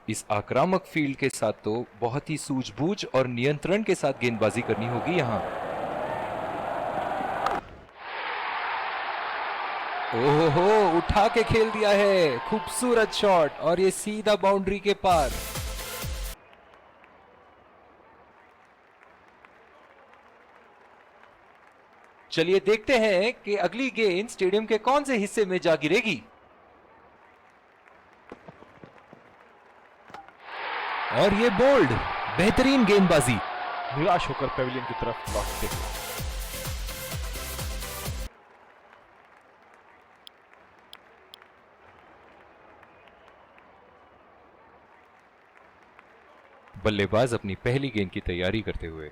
इस आक्रामक फील्ड के साथ तो बहुत ही सूझबूझ और नियंत्रण के साथ गेंदबाजी करनी होगी यहां। ओहो, उठा के खेल दिया है, खूबसूरत शॉट और ये सीधा बाउंड्री के पार। चलिए देखते हैं कि अगली गेंद स्टेडियम के कौन से हिस्से में जा गिरेगी। और ये बोल्ड, बेहतरीन गेंदबाजी। निराश होकर पेविलियन की तरफ लौटते हुए। बल्लेबाज अपनी पहली गेंद की तैयारी करते हुए।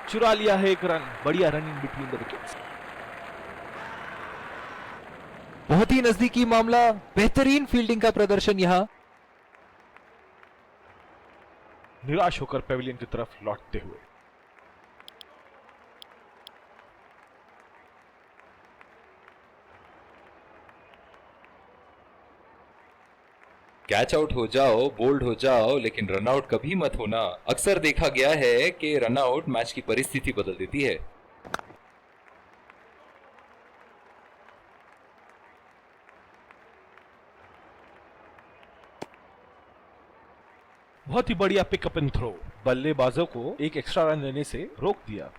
चुरा लिया है एक रन। बढ़िया run in between the wickets. बहुत ही नजदीकी मामला, बेहतरीन फील्डिंग का प्रदर्शन यहां। निराश होकर पेविलियन की तरफ लौटते हुए। कैच आउट हो जाओ, बोल्ड हो जाओ, लेकिन रन आउट कभी मत होना। अक्सर देखा गया है कि रन आउट मैच की परिस्थिति बदल देती है। बहुत ही बढ़िया पिकअप एंड थ्रो। बल्लेबाजों को एक एक्स्ट्रा रन लेने से रोक दिया।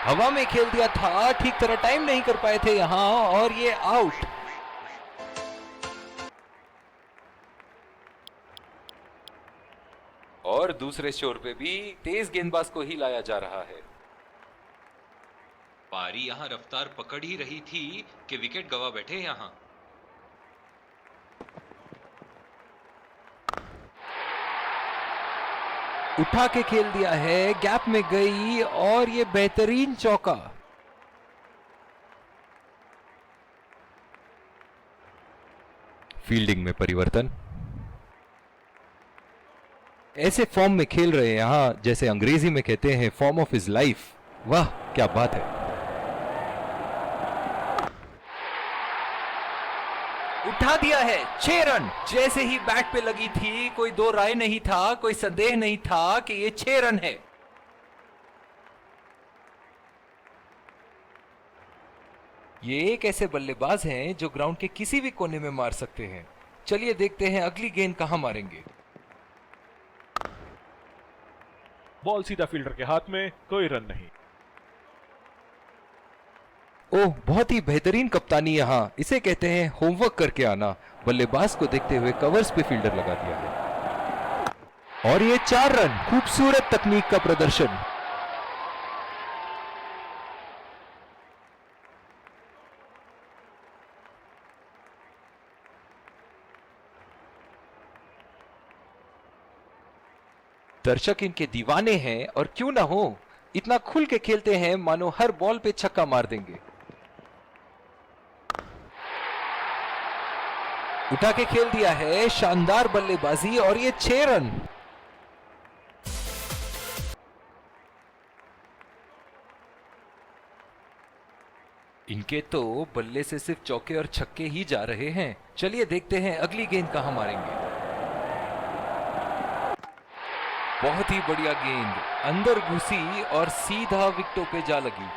हवा में खेल दिया था, ठीक तरह टाइम नहीं कर पाए थे यहां और ये आउट। और दूसरे छोर पे भी तेज गेंदबाज को ही लाया जा रहा है। पारी यहां रफ्तार पकड़ ही रही थी कि विकेट गवा बैठे यहां। उठा के खेल दिया है, गैप में गई और ये बेहतरीन चौका। फील्डिंग में परिवर्तन। ऐसे फॉर्म में खेल रहे हैं यहां, जैसे अंग्रेजी में कहते हैं फॉर्म ऑफ हिज लाइफ। वाह क्या बात है। उठा दिया है, 6 रन। जैसे ही बैट पे लगी थी, कोई दो राय नहीं था, कोई संदेह नहीं था कि ये 6 रन है। ये एक ऐसे बल्लेबाज हैं जो ग्राउंड के किसी भी कोने में मार सकते हैं। चलिए देखते हैं अगली गेंद कहां मारेंगे। बॉल सीधा फील्डर के हाथ में, कोई रन नहीं। ओह, बहुत ही बेहतरीन कप्तानी यहां, इसे कहते हैं होमवर्क करके आना। बल्लेबाज को देखते हुए कवर्स पे फील्डर लगा दिया है और ये 4 रन। खूबसूरत तकनीक का प्रदर्शन। दर्शक इनके दीवाने हैं और क्यों ना हो, इतना खुल के खेलते हैं मानो हर बॉल पे छक्का मार देंगे। उठा के खेल दिया है, शानदार बल्लेबाजी और ये 6 रन। इनके तो बल्ले से सिर्फ चौके और छक्के ही जा रहे हैं। चलिए देखते हैं अगली गेंद कहां मारेंगे। बहुत ही बढ़िया गेंद, अंदर घुसी और सीधा विकेटों पे जा लगी।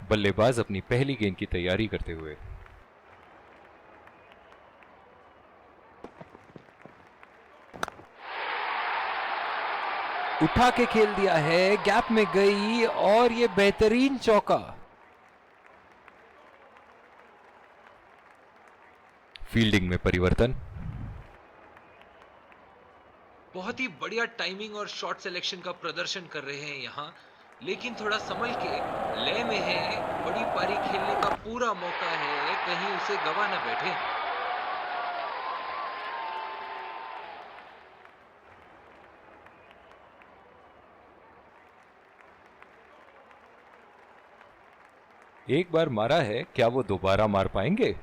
बल्लेबाज अपनी पहली गेंद की तैयारी करते हुए। उठा के खेल दिया है, गैप में गई और ये बेहतरीन चौका। फील्डिंग में परिवर्तन। बहुत ही बढ़िया टाइमिंग और शॉट सिलेक्शन का प्रदर्शन कर रहे हैं यहां, लेकिन थोड़ा संभल के, लय में है। बड़ी पारी खेलने का पूरा मौका है, कहीं उसे गवा न बैठे। एक बार मारा है, क्या वो दोबारा मार पाएंगे?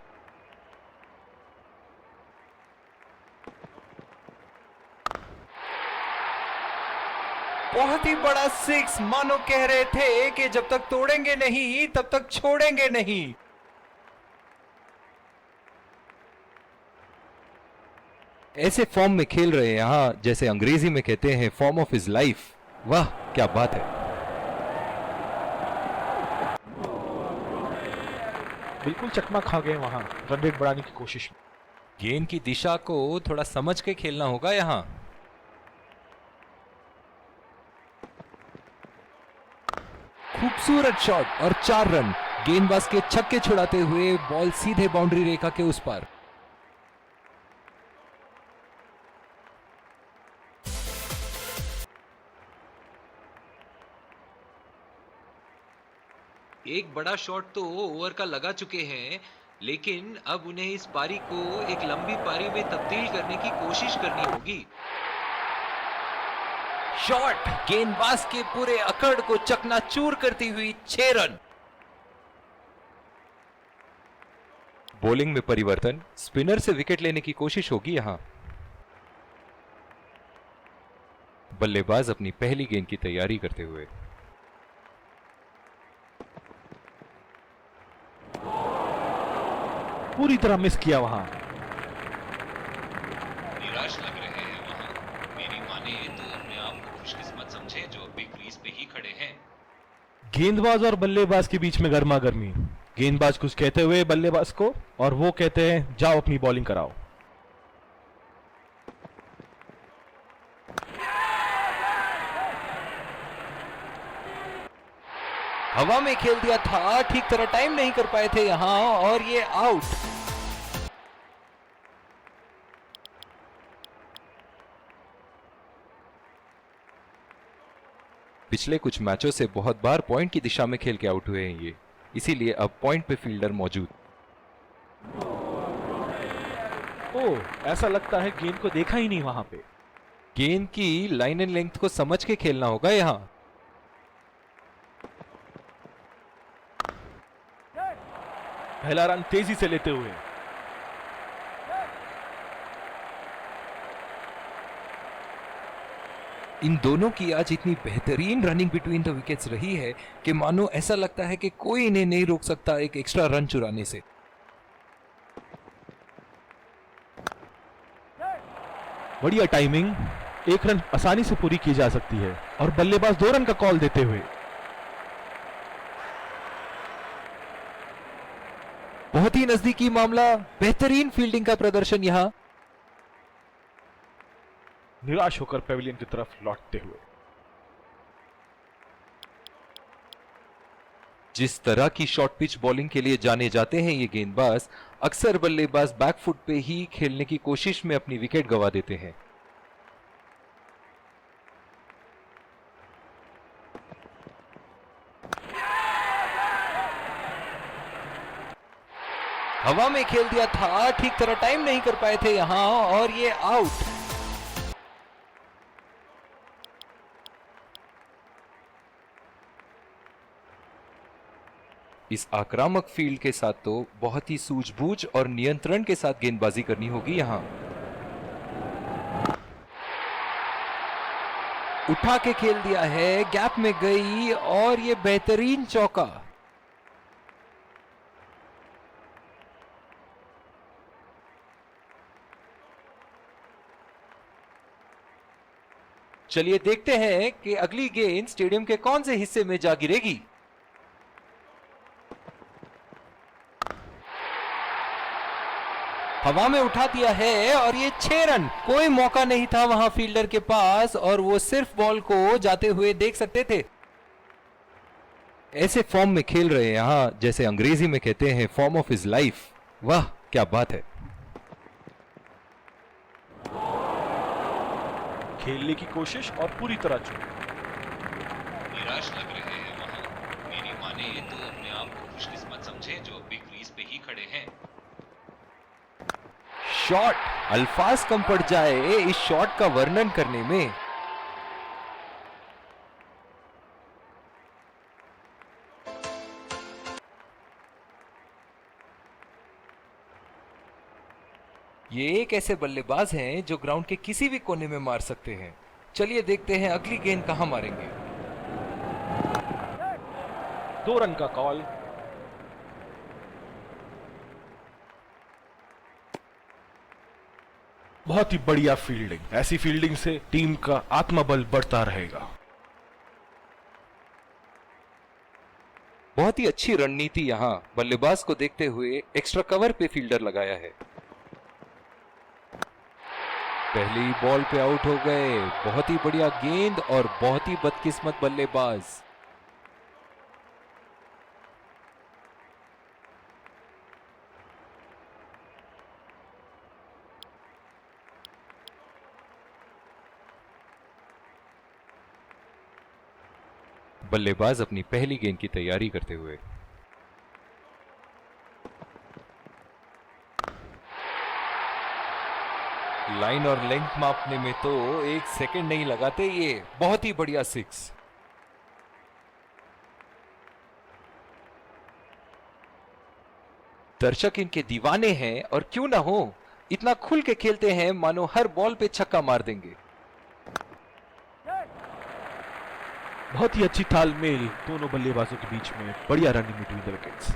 बहुत ही बड़ा सिक्स, मानो कह रहे थे कि जब तक तोड़ेंगे नहीं तब तक छोड़ेंगे नहीं। ऐसे फॉर्म में खेल रहे हैं यहां, जैसे अंग्रेजी में कहते हैं फॉर्म ऑफ हिज लाइफ। वाह क्या बात है। बिल्कुल चकमा खा गए वहां रन रेट बढ़ाने की कोशिश में। गेंद की दिशा को थोड़ा समझ के खेलना होगा यहां। खूबसूरत शॉट और 4 रन। गेंदबाज के छक्के छुड़ाते हुए बॉल सीधे बाउंड्री रेखा के उस पार। एक बड़ा शॉट तो ओवर का लगा चुके हैं, लेकिन अब उन्हें इस पारी को एक लंबी पारी में तब्दील करने की कोशिश करनी होगी। शॉट गेंदबाज के पूरे अकड़ को चकनाचूर करती हुई 6 रन। बॉलिंग में परिवर्तन, स्पिनर से विकेट लेने की कोशिश होगी यहां। बल्लेबाज अपनी पहली गेंद की तैयारी करते हुए। पूरी तरह मिस किया वहां। निराश लग रहे हैं वहां। मेरी माने तो अपने आप को खुशकिस्मत समझे जो अभी क्रीज पे ही खड़े हैं। गेंदबाज और बल्लेबाज के बीच में गर्मा गर्मी। गेंदबाज कुछ कहते हुए बल्लेबाज को, और वो कहते हैं जाओ अपनी बॉलिंग कराओ। हवा में खेल दिया था, ठीक तरह टाइम नहीं कर पाए थे यहां और ये आउट। पिछले कुछ मैचों से बहुत बार पॉइंट की दिशा में खेल के आउट हुए हैं ये, इसीलिए अब पॉइंट पे फील्डर मौजूद। ओह, ऐसा लगता है गेंद को देखा ही नहीं वहां पे। गेंद की लाइन एंड लेंथ को समझ के खेलना होगा यहां। पहला रन तेजी से लेते हुए। इन दोनों की आज इतनी बेहतरीन रनिंग बिटवीन द विकेट्स रही है कि मानो ऐसा लगता है कि कोई इन्हें नहीं रोक सकता एक एक्स्ट्रा रन चुराने से। बढ़िया टाइमिंग, एक रन आसानी से पूरी की जा सकती है और बल्लेबाज 2 रन का कॉल देते हुए। बहुत ही नजदीकी मामला, बेहतरीन फील्डिंग का प्रदर्शन यहां। निराश होकर पेविलियन की तरफ लौटते हुए। जिस तरह की शॉर्ट पिच बॉलिंग के लिए जाने जाते हैं ये गेंदबाज, अक्सर बल्लेबाज बैकफुट पे ही खेलने की कोशिश में अपनी विकेट गंवा देते हैं। हवा में खेल दिया था, ठीक तरह टाइम नहीं कर पाए थे यहां और ये आउट। इस आक्रामक फील्ड के साथ तो बहुत ही सूझबूझ और नियंत्रण के साथ गेंदबाजी करनी होगी यहां। उठा के खेल दिया है, गैप में गई और ये बेहतरीन चौका। चलिए देखते हैं कि अगली गेंद स्टेडियम के कौन से हिस्से में जा गिरेगी। हवा में उठा दिया है और ये 6 रन। कोई मौका नहीं था वहां फील्डर के पास और वो सिर्फ बॉल को जाते हुए देख सकते थे। ऐसे फॉर्म में खेल रहे हैं यहां, जैसे अंग्रेजी में कहते हैं फॉर्म ऑफ हिज लाइफ। वाह क्या बात है। खेलने की कोशिश और पूरी तरह चूक। निराश लग रहे हैं वहां। मेरी माने तो अपने आप को खुशकिस्मत समझे जो अभी क्रीज पे ही खड़े हैं। शॉट, अल्फाज कम पड़ जाए इस शॉट का वर्णन करने में। ये एक ऐसे बल्लेबाज हैं जो ग्राउंड के किसी भी कोने में मार सकते हैं। चलिए देखते हैं अगली गेंद कहां मारेंगे। 2 रन का कॉल। बहुत ही बढ़िया फील्डिंग। ऐसी फील्डिंग से टीम का आत्मबल बढ़ता रहेगा। बहुत ही अच्छी रणनीति यहाँ बल्लेबाज को देखते हुए एक्स्ट्रा कवर पे फील्डर लगाया है। पहली बॉल पे आउट हो गए। बहुत ही बढ़िया गेंद और बहुत ही बदकिस्मत बल्लेबाज। बल्लेबाज अपनी पहली गेंद की तैयारी करते हुए। लाइन और लेंथ मापने में तो 1 सेकंड नहीं लगाते ये। बहुत ही बढ़िया 6। दर्शक इनके दीवाने हैं और क्यों ना हो, इतना खुल के खेलते हैं मानो हर बॉल पे छक्का मार देंगे। बहुत ही अच्छी तालमेल दोनों बल्लेबाजों के बीच में। बढ़िया रनिंग बिटवीन द विकेट्स।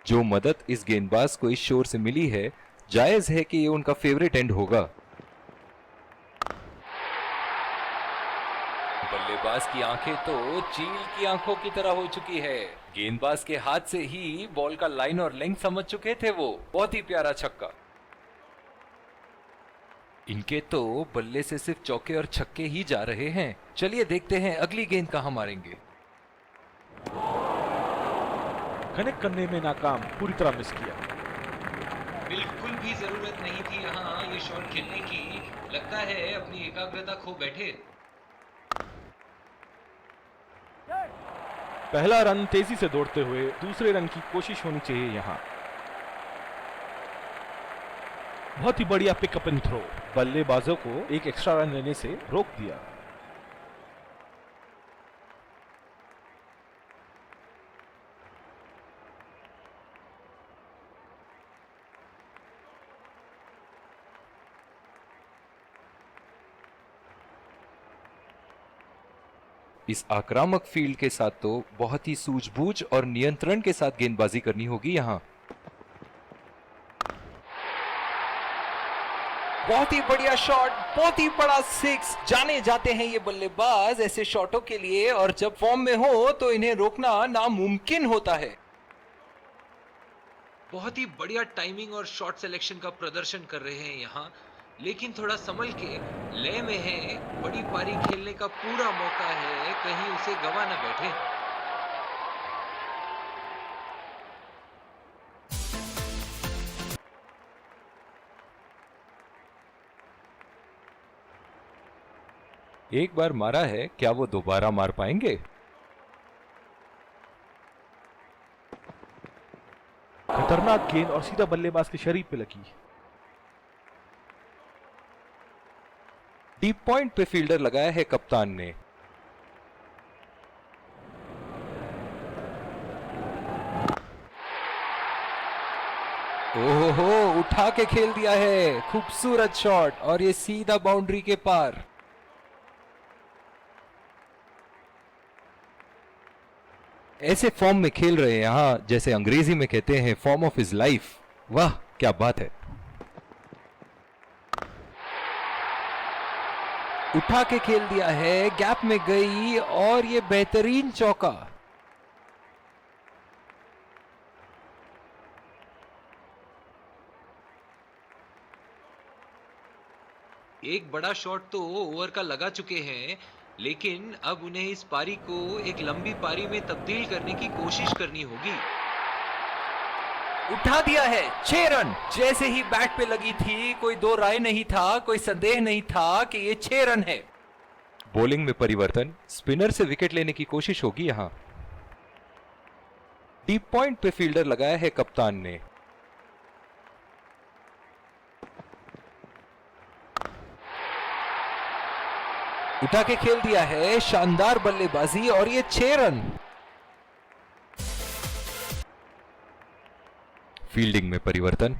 जो मदद इस गेंदबाज को इस शोर से मिली है, जायज है कि ये उनका फेवरेट एंड होगा। बल्लेबाज की आंखें तो चील की आंखों की तरह हो चुकी है। गेंदबाज के हाथ से ही बॉल का लाइन और लेंथ समझ चुके थे वो। बहुत ही प्यारा छक्का। इनके तो बल्ले से सिर्फ चौके और छक्के ही जा रहे हैं। चलिए देखते हैं अगली गेंद कहां मारेंगे। कनेक्ट करने में नाकाम, पूरी तरह मिस किया। बिल्कुल भी जरूरत नहीं थी यहाँ ये शॉट खेलने की। लगता है अपनी एकाग्रता खो बैठे। पहला रन तेजी से दौड़ते हुए दूसरे रन की कोशिश होनी चाहिए यहां। बहुत ही बढ़िया पिकअप एंड थ्रो। बल्लेबाजों को एक एक्स्ट्रा रन लेने से रोक दिया। इस आक्रामक फील्ड के साथ तो बहुत ही सूझबूझ और नियंत्रण के साथ गेंदबाजी करनी होगी यहां। बहुत ही बढ़िया शॉट, बहुत ही बड़ा 6। जाने जाते हैं ये बल्लेबाज ऐसे शॉटों के लिए, और जब फॉर्म में हो तो इन्हें रोकना नामुमकिन होता है। बहुत ही बढ़िया टाइमिंग और शॉट सिलेक्शन का प्रदर्शन कर रहे हैं यहाँ, लेकिन थोड़ा संभल के। लय में है, बड़ी पारी खेलने का पूरा मौका है, कहीं उसे गवा ना बैठे। एक बार मारा है, क्या वो दोबारा मार पाएंगे? खतरनाक गेंद और सीधा बल्लेबाज के शरीर पे लगी। डीप पॉइंट पे फील्डर लगाया है कप्तान ने। ओहो, उठा के खेल दिया है। खूबसूरत शॉट, और ये सीधा बाउंड्री के पार। ऐसे फॉर्म में खेल रहे हैं यहां, जैसे अंग्रेजी में कहते हैं फॉर्म ऑफ हिज लाइफ। वाह क्या बात है। उठा के खेल दिया है, गैप में गई, और ये बेहतरीन चौका। एक बड़ा शॉट तो ओवर का लगा चुके हैं, लेकिन अब उन्हें इस पारी को एक लंबी पारी में तब्दील करने की कोशिश करनी होगी। उठा दिया है, 6 रन। जैसे ही बैट पे लगी थी, कोई दो राय नहीं था, कोई संदेह नहीं था कि ये 6 रन है। बॉलिंग में परिवर्तन, स्पिनर से विकेट लेने की कोशिश होगी यहां। डीप पॉइंट पे फील्डर लगाया है कप्तान ने। उठा के खेल दिया है, शानदार बल्लेबाजी, और ये 6 रन। फील्डिंग में परिवर्तन।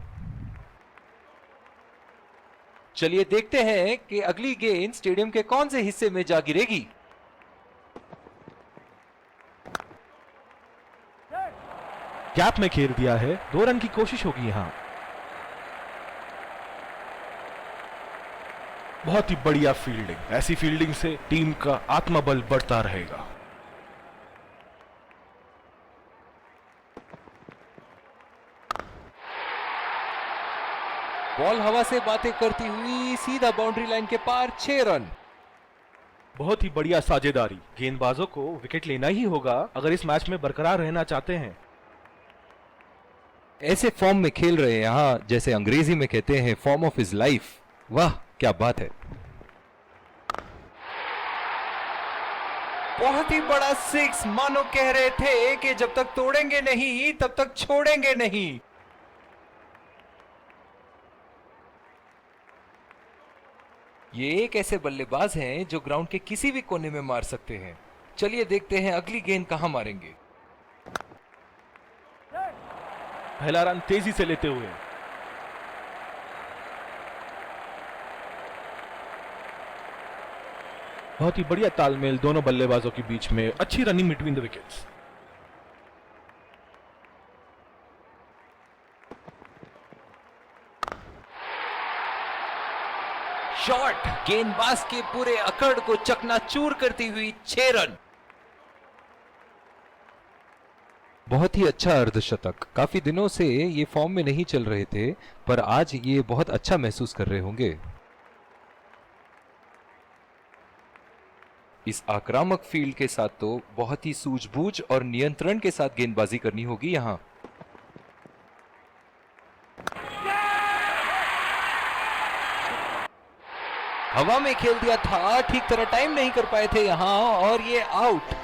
चलिए देखते हैं कि अगली गेंद स्टेडियम के कौन से हिस्से में जा गिरेगी। गैप में खेल दिया है, 2 रन की कोशिश होगी यहां। बहुत ही बढ़िया फील्डिंग, ऐसी फील्डिंग से टीम का आत्मबल बढ़ता रहेगा। बॉल हवा से बातें करती हुई सीधा बाउंड्री लाइन के पार, 6 रन। बहुत ही बढ़िया साझेदारी, गेंदबाजों को विकेट लेना ही होगा अगर इस मैच में बरकरार रहना चाहते हैं। ऐसे फॉर्म में खेल रहे हैं यहां, जैसे अंग्रेजी में कहते हैं फॉर्म ऑफ हिज लाइफ। वाह क्या बात है। बहुत ही बड़ा 6, मानो कह रहे थे कि जब तक तोड़ेंगे नहीं तब तक छोड़ेंगे नहीं। ये एक ऐसे बल्लेबाज हैं जो ग्राउंड के किसी भी कोने में मार सकते हैं। चलिए देखते हैं अगली गेंद कहां मारेंगे। पहला रन तेजी से लेते हुए, बहुत ही बढ़िया तालमेल दोनों बल्लेबाजों के बीच में, अच्छी running between the wickets. Shot गेंदबाज के पूरे अकड़ को चकनाचूर करती हुई, 6 रन। बहुत ही अच्छा अर्धशतक। काफी दिनों से ये फॉर्म में नहीं चल रहे थे, पर आज ये बहुत अच्छा महसूस कर रहे होंगे। इस आक्रामक फील्ड के साथ तो बहुत ही सूझबूझ और नियंत्रण के साथ गेंदबाजी करनी होगी यहां। हवा में खेल दिया था, ठीक तरह टाइम नहीं कर पाए थे यहां, और ये आउट।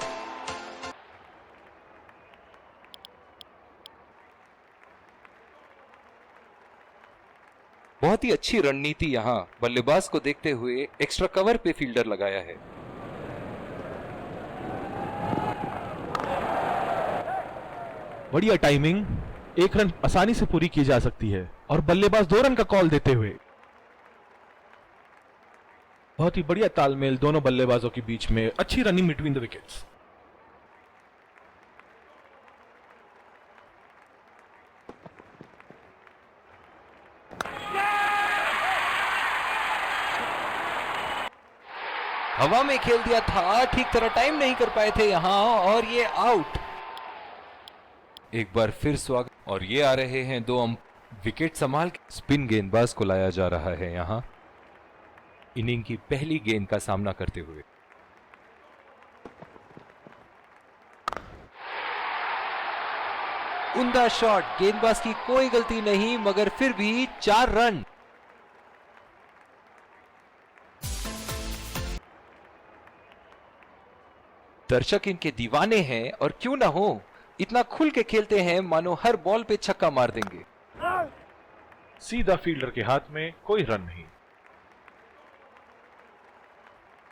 बहुत ही अच्छी रणनीति यहां, बल्लेबाज को देखते हुए एक्स्ट्रा कवर पे फील्डर लगाया है। बढ़िया टाइमिंग, 1 रन आसानी से पूरी की जा सकती है और बल्लेबाज 2 रन का कॉल देते हुए। बहुत ही बढ़िया तालमेल दोनों बल्लेबाजों के बीच में, अच्छी रनिंग बिटवीन द विकेट्स। हवा में खेल दिया था, ठीक तरह टाइम नहीं कर पाए थे यहां, और ये आउट। एक बार फिर स्वागत, और ये आ रहे हैं 2 विकेट संभाल के। स्पिन गेंदबाज को लाया जा रहा है यहां, इनिंग की पहली गेंद का सामना करते हुए। उम्दा शॉट, गेंदबाज की कोई गलती नहीं, मगर फिर भी 4 रन। दर्शक इनके दीवाने हैं, और क्यों ना हो, इतना खुल के खेलते हैं मानो हर बॉल पे छक्का मार देंगे। सीधा फील्डर के हाथ में, कोई रन नहीं।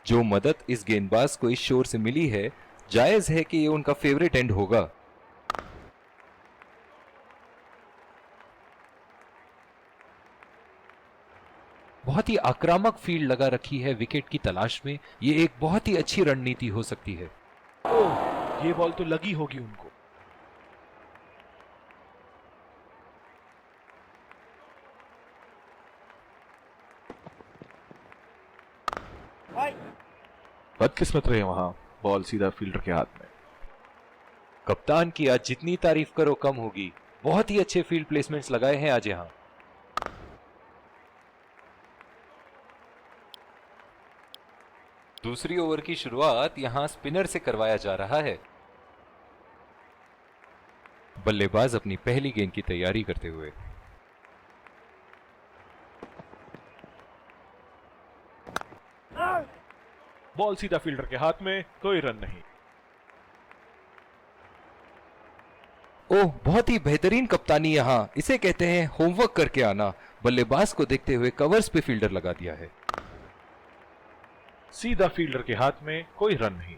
जो मदद इस गेंदबाज को इस शोर से मिली है, जायज है कि ये उनका फेवरेट एंड होगा। बहुत ही आक्रामक फील्ड लगा रखी है विकेट की तलाश में। ये एक बहुत ही अच्छी रणनीति हो सकती है। ओह, ये बॉल तो लगी होगी उनको। बदकिस्मत रहे वहां, बॉल सीधा फील्डर के हाथ में। कप्तान की आज जितनी तारीफ करो कम होगी। बहुत ही अच्छे फील्ड प्लेसमेंट्स लगाए हैं आज यहां। दूसरी ओवर की शुरुआत यहां स्पिनर से करवाया जा रहा है। बल्लेबाज अपनी पहली गेंद की तैयारी करते हुए। बॉल सीधा फील्डर के हाथ में, कोई रन नहीं। ओह, बहुत ही बेहतरीन कप्तानी यहां, इसे कहते हैं होमवर्क करके आना। बल्लेबाज को देखते हुए कवर्स पे फील्डर लगा दिया है। सीधा फील्डर के हाथ में, कोई रन नहीं।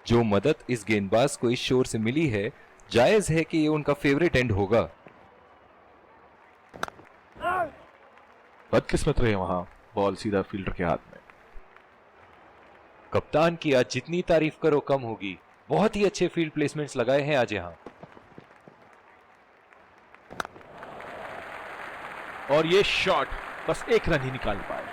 जो मदद इस गेंदबाज को इस शोर से मिली है, जायज है कि ये उनका फेवरेट एंड होगा। बदकिस्मत रहे वहां, बॉल सीधा फील्डर के हाथ में। कप्तान की आज जितनी तारीफ करो कम होगी। बहुत ही अच्छे फील्ड प्लेसमेंट्स लगाए हैं आज यहां। और ये शॉट बस एक रन ही निकाल पाए।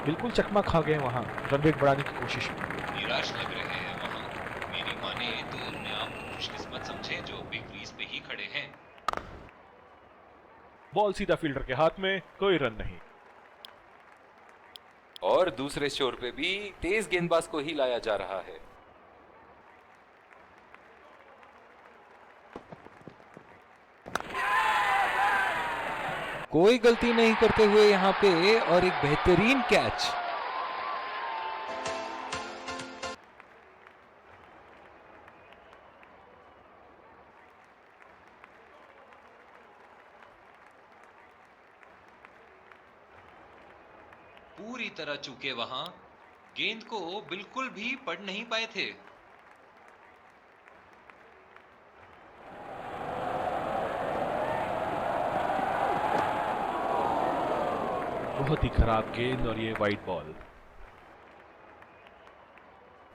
बिल्कुल चकमा खा गए वहां, रन रेट बढ़ाने की कोशिश में। निराश लग रहे हैं वहां। मेरी माने तो अपने आप को खुशकिस्मत समझे जो बिग क्रीज पे ही खड़े हैं। बॉल सीधा फील्डर के हाथ में, कोई रन नहीं। और दूसरे छोर पे भी तेज गेंदबाज को ही लाया जा रहा है। कोई गलती नहीं करते हुए यहां पे, और एक बेहतरीन कैच। पूरी तरह चूके वहां, गेंद को बिल्कुल भी पढ़ नहीं पाए थे। बहुत ही खराब गेंद और ये वाइड बॉल।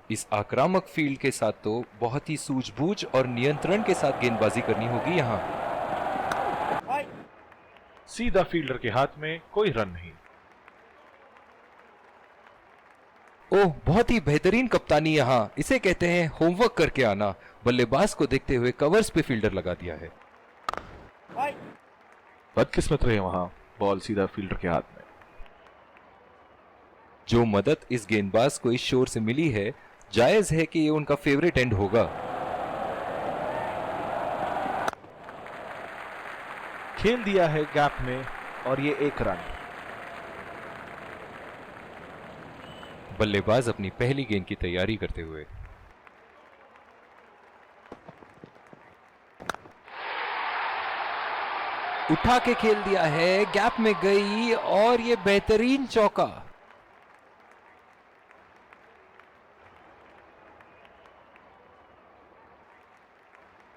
इस आक्रामक फील्ड के साथ तो बहुत ही सूझबूझ और नियंत्रण के साथ गेंदबाजी करनी होगी यहां। सीधा फील्डर के हाथ में, कोई रन नहीं। ओह, बहुत ही बेहतरीन कप्तानी यहां। इसे कहते हैं होमवर्क करके आना। बल्लेबाज को देखते हुए कवर्स पे फील्डर लगा दिया है। बदकिस्मत रहे वहां, बॉल सीधा फील्डर के हाथ में। जो मदद इस गेंदबाज को इस शोर से मिली है, जायज है कि ये उनका फेवरेट एंड होगा। खेल दिया है गैप में और ये एक रन। बल्लेबाज अपनी पहली गेंद की तैयारी करते हुए। उठा के खेल दिया है, गैप में गई और ये बेहतरीन चौका।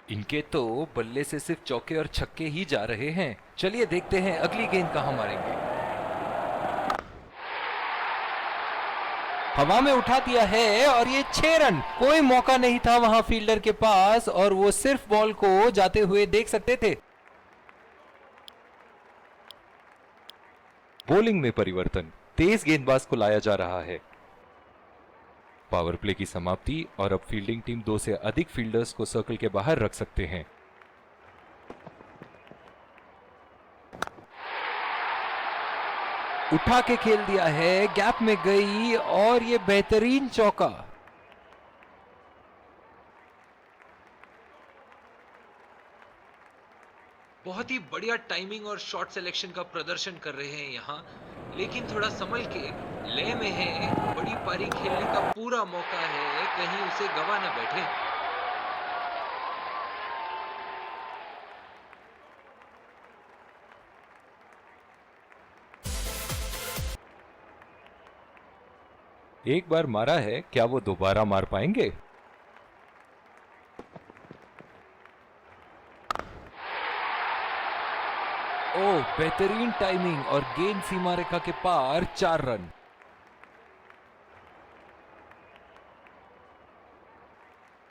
इनके तो बल्ले से सिर्फ चौके और छक्के ही जा रहे हैं। चलिए देखते हैं अगली गेंद कहां मारेंगे। हवा में उठा दिया है और ये 6 रन। कोई मौका नहीं था वहां फील्डर के पास, और वो सिर्फ बॉल को जाते हुए देख सकते थे। बॉलिंग में परिवर्तन, तेज गेंदबाज को लाया जा रहा है। पावर प्ले की समाप्ति, और अब फील्डिंग टीम 2 से अधिक फील्डर्स को सर्कल के बाहर रख सकते हैं। उठा के खेल दिया है, गैप में गई और ये बेहतरीन चौका। बहुत ही बढ़िया टाइमिंग और शॉट सिलेक्शन का प्रदर्शन कर रहे हैं यहाँ, लेकिन थोड़ा संभल के, लय में है। बड़ी पारी खेलने का पूरा मौका है, कहीं उसे गवा ना बैठे। एक बार मारा है, क्या वो दोबारा मार पाएंगे? ओह, बेहतरीन टाइमिंग और गेंद सीमा रेखा के पार, 4 रन।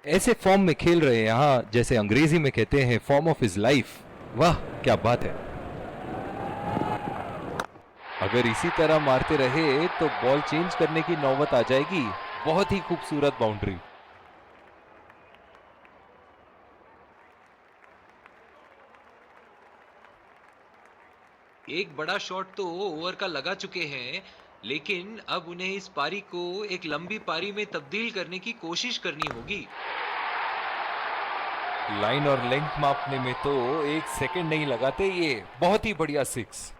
ऐसे फॉर्म में खेल रहे हैं यहां, जैसे अंग्रेजी में कहते हैं फॉर्म ऑफ हिज लाइफ। वाह, क्या बात है। अगर इसी तरह मारते रहे तो बॉल चेंज करने की नौबत आ जाएगी। बहुत ही खूबसूरत बाउंड्री। एक बड़ा शॉट तो ओवर का लगा चुके हैं, लेकिन अब उन्हें इस पारी को एक लंबी पारी में तब्दील करने की कोशिश करनी होगी। लाइन और लेंथ मापने में तो 1 सेकंड नहीं लगाते ये। बहुत ही बढ़िया 6।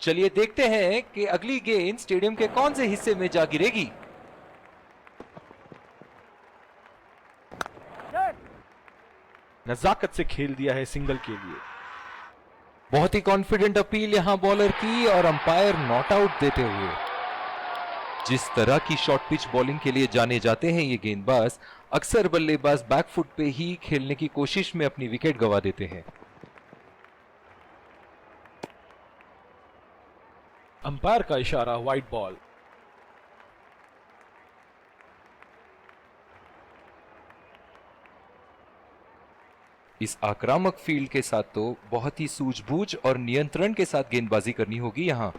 चलिए देखते हैं कि अगली गेंद स्टेडियम के कौन से हिस्से में जा गिरेगी। नजाकत से खेल दिया है सिंगल के लिए। बहुत ही कॉन्फिडेंट अपील यहां बॉलर की और अंपायर नॉट आउट देते हुए। जिस तरह की शॉर्ट पिच बॉलिंग के लिए जाने जाते हैं ये गेंदबाज, अक्सर बल्लेबाज बैकफुट पे ही खेलने की कोशिश में अपनी विकेट गंवा देते हैं। अंपायर का इशारा, वाइड बॉल। इस आक्रामक फील्ड के साथ तो बहुत ही सूझबूझ और नियंत्रण के साथ गेंदबाजी करनी होगी यहां।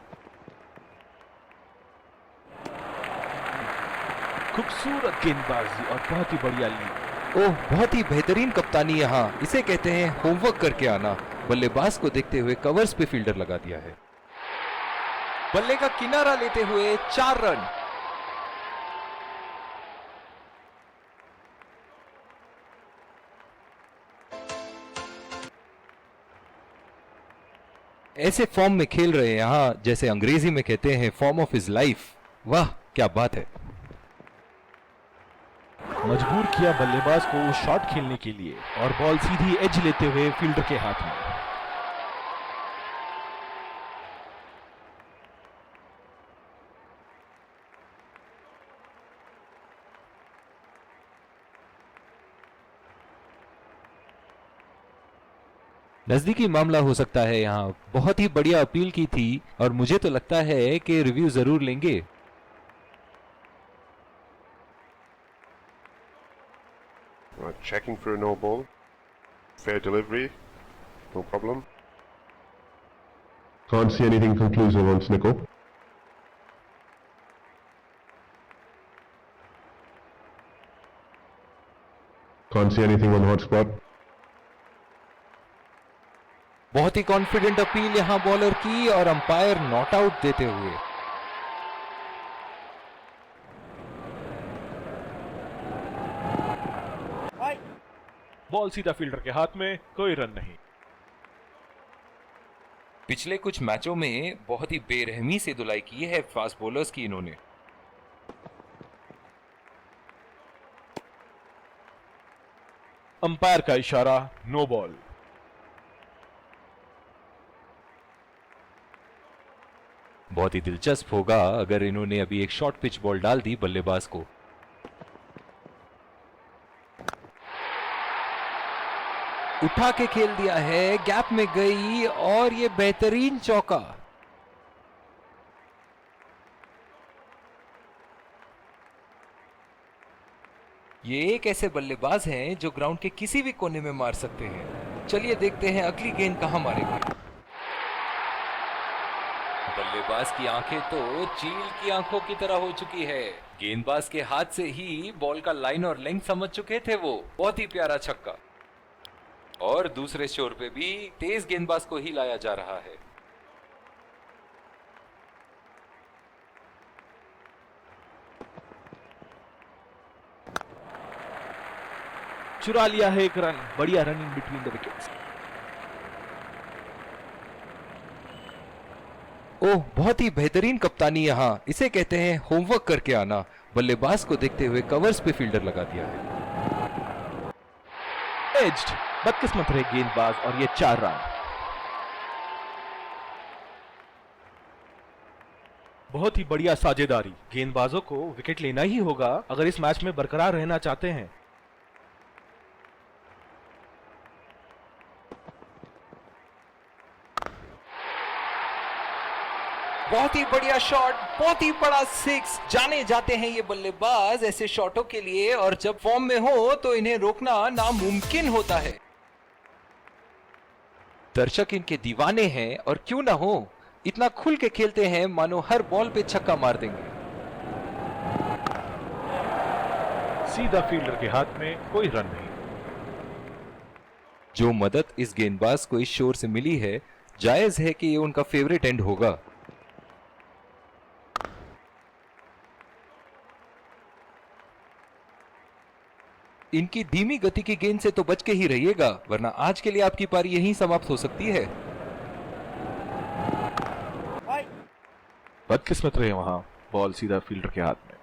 खूबसूरत गेंदबाजी और बहुत ही बढ़िया लीड। ओह, बहुत ही बेहतरीन कप्तानी यहां, इसे कहते हैं होमवर्क करके आना। बल्लेबाज को देखते हुए कवर्स पे फील्डर लगा दिया है। बल्ले का किनारा लेते हुए 4 रन। ऐसे फॉर्म में खेल रहे हैं यहां, जैसे अंग्रेजी में कहते हैं फॉर्म ऑफ हिज लाइफ। वाह क्या बात है। मजबूर किया बल्लेबाज को शॉट खेलने के लिए और बॉल सीधी एज लेते हुए फील्डर के हाथ में। नजदीकी मामला हो सकता है यहाँ। बहुत ही बढ़िया अपील की थी और मुझे तो लगता है कि रिव्यू जरूर लेंगे। Checking for a no ball. Fair delivery. No problem. Can't see anything conclusive on Snicko. Can't see anything on hotspot. बहुत ही कॉन्फिडेंट अपील यहां बॉलर की और अंपायर नॉट आउट देते हुए। बॉल सीधा फील्डर के हाथ में, कोई रन नहीं। पिछले कुछ मैचों में बहुत ही बेरहमी से धुलाई की है फास्ट बॉलर्स की इन्होंने। अंपायर का इशारा, नो बॉल। बहुत ही दिलचस्प होगा अगर इन्होंने अभी एक शॉर्ट पिच बॉल डाल दी बल्लेबाज को। उठा के खेल दिया है, गैप में गई और ये बेहतरीन चौका। ये एक ऐसे बल्लेबाज हैं जो ग्राउंड के किसी भी कोने में मार सकते हैं। चलिए देखते हैं अगली गेंद कहां मारेंगे। बल्लेबाज की आंखें तो चील की आंखों की तरह हो चुकी है। गेंदबाज के हाथ से ही बॉल का लाइन और लेंथ समझ चुके थे वो। बहुत ही प्यारा छक्का। और दूसरे छोर पे भी तेज गेंदबाज को ही लाया जा रहा है। चुरा लिया है एक रन। बढ़िया run in between the wickets. Oh, बहुत ही बेहतरीन कप्तानी यहां, इसे कहते हैं होमवर्क करके आना। बल्लेबाज को देखते हुए कवर्स पे फील्डर लगा दिया है। एज्ड, बदकिस्मत रहे गेंदबाज और ये 4 रन। बहुत ही बढ़िया साझेदारी। गेंदबाजों को विकेट लेना ही होगा अगर इस मैच में बरकरार रहना चाहते हैं। बहुत ही बढ़िया शॉट, बहुत ही बड़ा 6। जाने जाते हैं ये बल्लेबाज ऐसे शॉटों के लिए, और जब फॉर्म में हो तो इन्हें रोकना नामुमकिन होता है। दर्शक इनके दीवाने हैं और क्यों ना हो, इतना खुल के खेलते हैं मानो हर बॉल पे छक्का मार देंगे। सीधा फील्डर के हाथ में, कोई रन नहीं। जो मदद इस गेंदबाज को इस शोर से मिली है, जायज है कि ये उनका फेवरेट एंड होगा। इनकी धीमी गति की गेंद से तो बच के ही रहिएगा, वरना आज के लिए आपकी पारी यहीं समाप्त हो सकती है। बदकिस्मत रहे वहां, बॉल सीधा फील्डर के हाथ में।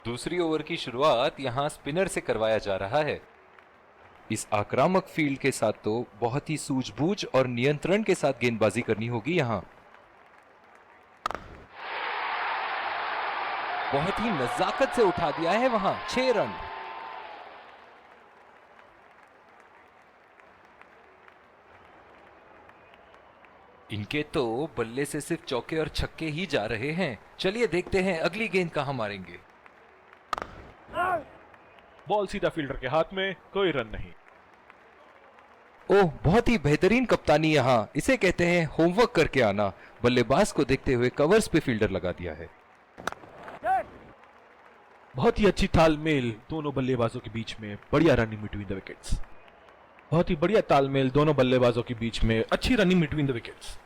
दूसरी ओवर की शुरुआत यहां स्पिनर से करवाया जा रहा है। इस आक्रामक फील्ड के साथ तो बहुत ही सूझबूझ और नियंत्रण के साथ गेंदबाजी करनी होगी यहां। बहुत ही नजाकत से उठा दिया है वहां, 6 रन। इनके तो बल्ले से सिर्फ चौके और छक्के ही जा रहे हैं। चलिए देखते हैं अगली गेंद कहां मारेंगे। बॉल सीधा फील्डर के हाथ में, कोई रन नहीं। ओह, बहुत ही बेहतरीन कप्तानी यहां, इसे कहते हैं होमवर्क करके आना। बल्लेबाज को देखते हुए कवर्स पे फील्डर लगा दिया है। बहुत ही अच्छी तालमेल दोनों बल्लेबाजों के बीच में, बढ़िया रनिंग बिटवीन द विकेट्स। बहुत ही बढ़िया तालमेल दोनों बल्लेबाजों के बीच में, अच्छी रनिंग बिटवीन द विकेट्स।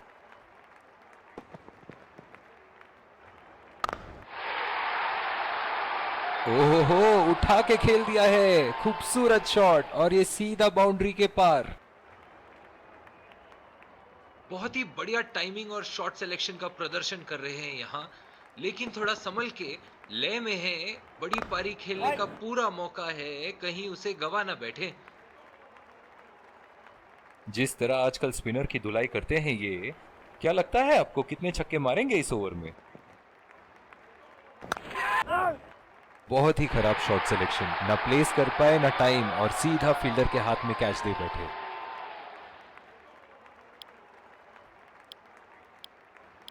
ओहो, उठा के खेल दिया है, खूबसूरत शॉट, और ये सीधा बाउंड्री के पार। बहुत ही बढ़िया टाइमिंग और शॉट सिलेक्शन का प्रदर्शन कर रहे हैं यहाँ, लेकिन थोड़ा संभल के, लय में है, बड़ी पारी खेलने का पूरा मौका है, कहीं उसे गवा ना बैठे। जिस तरह आजकल स्पिनर की धुलाई करते हैं ये, क्या लगता है आपको कितने छक्के मारेंगे इस ओवर में? बहुत ही खराब शॉट सिलेक्शन, ना प्लेस कर पाए ना टाइम, और सीधा फील्डर के हाथ में कैच दे बैठे।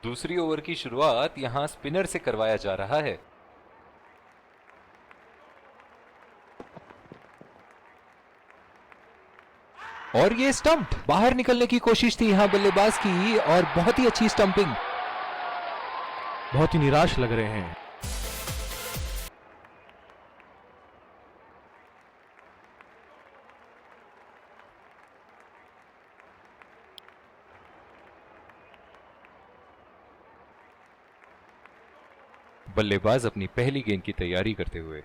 दूसरी ओवर की शुरुआत यहां स्पिनर से करवाया जा रहा है। और ये स्टंप, बाहर निकलने की कोशिश थी यहां बल्लेबाज की, और बहुत ही अच्छी स्टंपिंग। बहुत ही निराश लग रहे हैं। बल्लेबाज अपनी पहली गेंद की तैयारी करते हुए।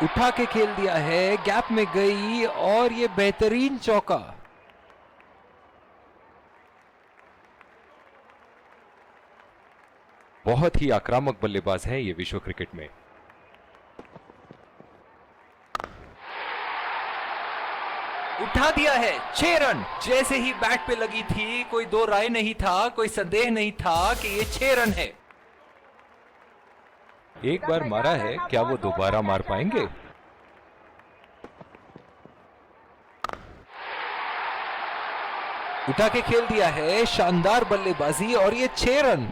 उठा के खेल दिया है, गैप में गई, और ये बेहतरीन चौका। बहुत ही आक्रामक बल्लेबाज है ये विश्व क्रिकेट में। उठा दिया है, 6 रन। जैसे ही बैट पे लगी थी, कोई दो राय नहीं था, कोई संदेह नहीं था कि ये 6 रन है। एक बार मारा है, क्या वो दोबारा मार पाएंगे? उठा के खेल दिया है, शानदार बल्लेबाजी, और ये 6 रन।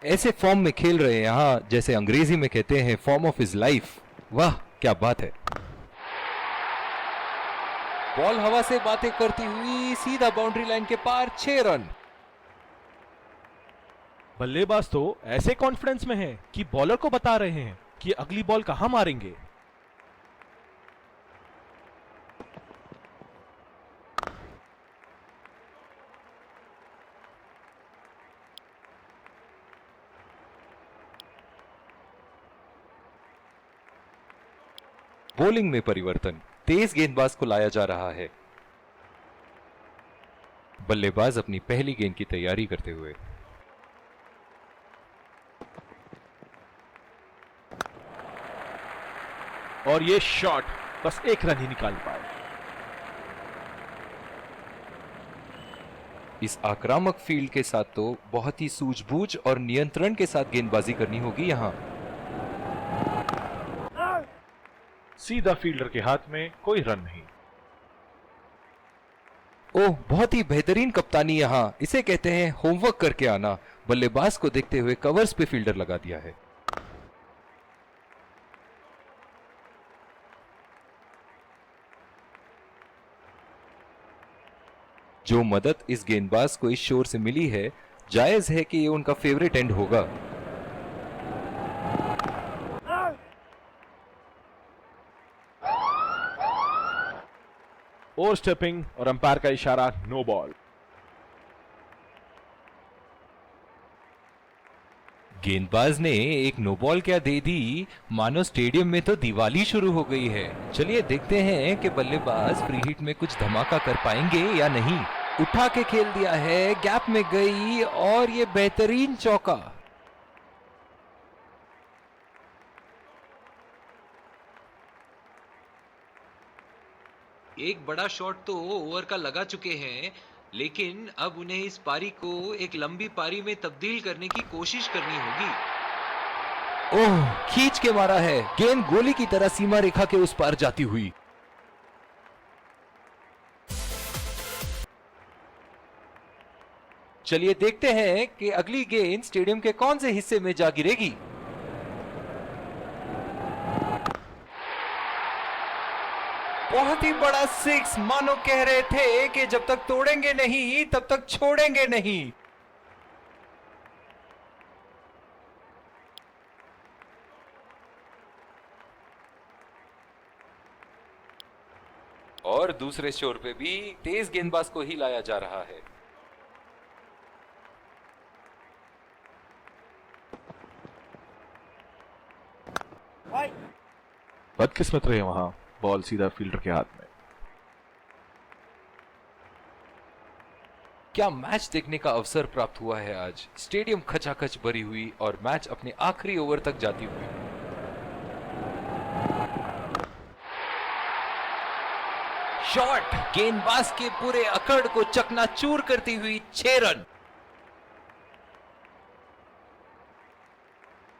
ऐसे फॉर्म में खेल रहे हैं यहां, जैसे अंग्रेजी में कहते हैं फॉर्म ऑफ हिज लाइफ। वाह, क्या बात है। बॉल हवा से बातें करती हुई सीधा बाउंड्री लाइन के पार, 6 रन। बल्लेबाज तो ऐसे कॉन्फिडेंस में है कि बॉलर को बता रहे हैं कि अगली बॉल कहां मारेंगे। बॉलिंग में परिवर्तन, तेज गेंदबाज को लाया जा रहा है। बल्लेबाज अपनी पहली गेंद की तैयारी करते हुए। और ये शॉट बस एक रन ही निकाल पाए। इस आक्रामक फील्ड के साथ तो बहुत ही सूझबूझ और नियंत्रण के साथ गेंदबाजी करनी होगी यहां। सीधा फील्डर के हाथ में, कोई रन नहीं। ओह, बहुत ही बेहतरीन कप्तानी यहां, इसे कहते हैं होमवर्क करके आना। बल्लेबाज को देखते हुए कवर्स पे फील्डर लगा दिया है। जो मदद इस गेंदबाज को इस शोर से मिली है, जायज है कि ये उनका फेवरेट एंड होगा। ओवर स्टेपिंग और अंपायर का इशारा, नो बॉल। गेंदबाज ने एक नो बॉल क्या दे दी, मानो स्टेडियम में तो दिवाली शुरू हो गई है। चलिए देखते हैं कि बल्लेबाज फ्री हिट में कुछ धमाका कर पाएंगे या नहीं। उठा के खेल दिया है, गैप में गई और ये बेहतरीन चौका। एक बड़ा शॉट तो ओवर का लगा चुके हैं, लेकिन अब उन्हें इस पारी को एक लंबी पारी में तब्दील करने की कोशिश करनी होगी। ओह, खींच के मारा है, गेंद गोली की तरह सीमा रेखा के उस पार जाती हुई। चलिए देखते हैं कि अगली गेंद स्टेडियम के कौन से हिस्से में जा गिरेगी। बहुत ही बड़ा सिक्स, मानो कह रहे थे कि जब तक तोड़ेंगे नहीं तब तक छोड़ेंगे नहीं। और दूसरे छोर पे भी तेज गेंदबाज को ही लाया जा रहा है। बदकिस्मत रहे वहां, बॉल सीधा फील्डर के हाथ में। क्या मैच देखने का अवसर प्राप्त हुआ है आज। स्टेडियम खचाखच भरी हुई और मैच अपने आखिरी ओवर तक जाती हुई। शॉट, गेंदबाज के पूरे अकड़ को चकनाचूर करती हुई 6 रन।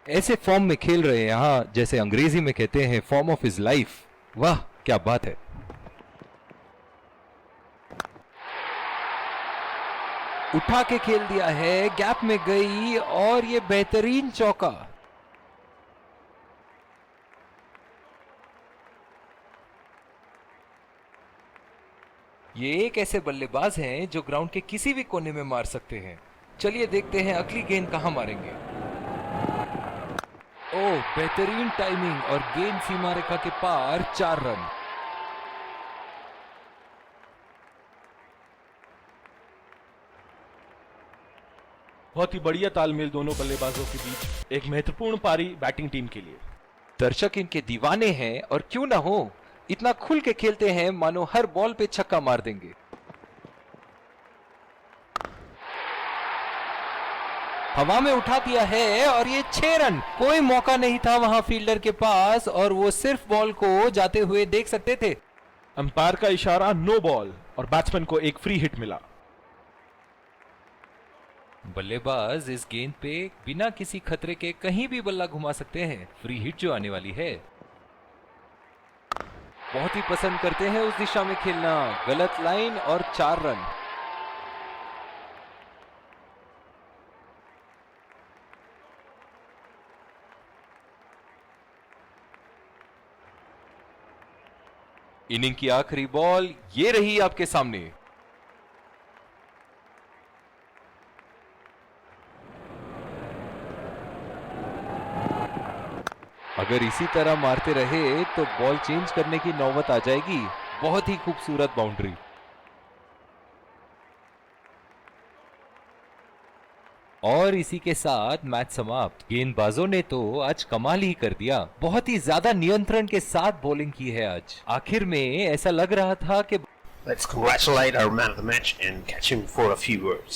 ऐसे फॉर्म में खेल रहे हैं यहां, जैसे अंग्रेजी में कहते हैं फॉर्म ऑफ हिज लाइफ। वाह क्या बात है। उठा के खेल दिया है, गैप में गई और ये बेहतरीन चौका। ये एक ऐसे बल्लेबाज हैं जो ग्राउंड के किसी भी कोने में मार सकते हैं। चलिए देखते हैं अगली गेंद कहां मारेंगे। ओह, बेहतरीन टाइमिंग और गेंद सीमा रेखा के पार, 4 रन। बहुत ही बढ़िया तालमेल दोनों बल्लेबाजों के बीच, एक महत्वपूर्ण पारी बैटिंग टीम के लिए। दर्शक इनके दीवाने हैं और क्यों ना हो, इतना खुल के खेलते हैं मानो हर बॉल पे छक्का मार देंगे। हवा में उठा दिया है और ये 6 रन। कोई मौका नहीं था वहां फील्डर के पास और वो सिर्फ बॉल को जाते हुए देख सकते थे। अंपायर का इशारा नो बॉल और बैट्समैन को एक फ्री हिट मिला। बल्लेबाज इस गेंद पे बिना किसी खतरे के कहीं भी बल्ला घुमा सकते हैं। फ्री हिट जो आने वाली है। बहुत ही पसंद करते हैं उस दिशा में खेलना। गलत लाइन और 4 रन। इनिंग की आखिरी बॉल ये रही आपके सामने। अगर इसी तरह मारते रहे तो बॉल चेंज करने की नौबत आ जाएगी। बहुत ही खूबसूरत बाउंड्री। और इसी के साथ मैच समाप्त। गेंदबाजों ने तो आज कमाल ही कर दिया। बहुत ही ज्यादा नियंत्रण के साथ बॉलिंग की है आज। आखिर में ऐसा लग रहा था कि Let's congratulate our man of the match and catch him for a few words.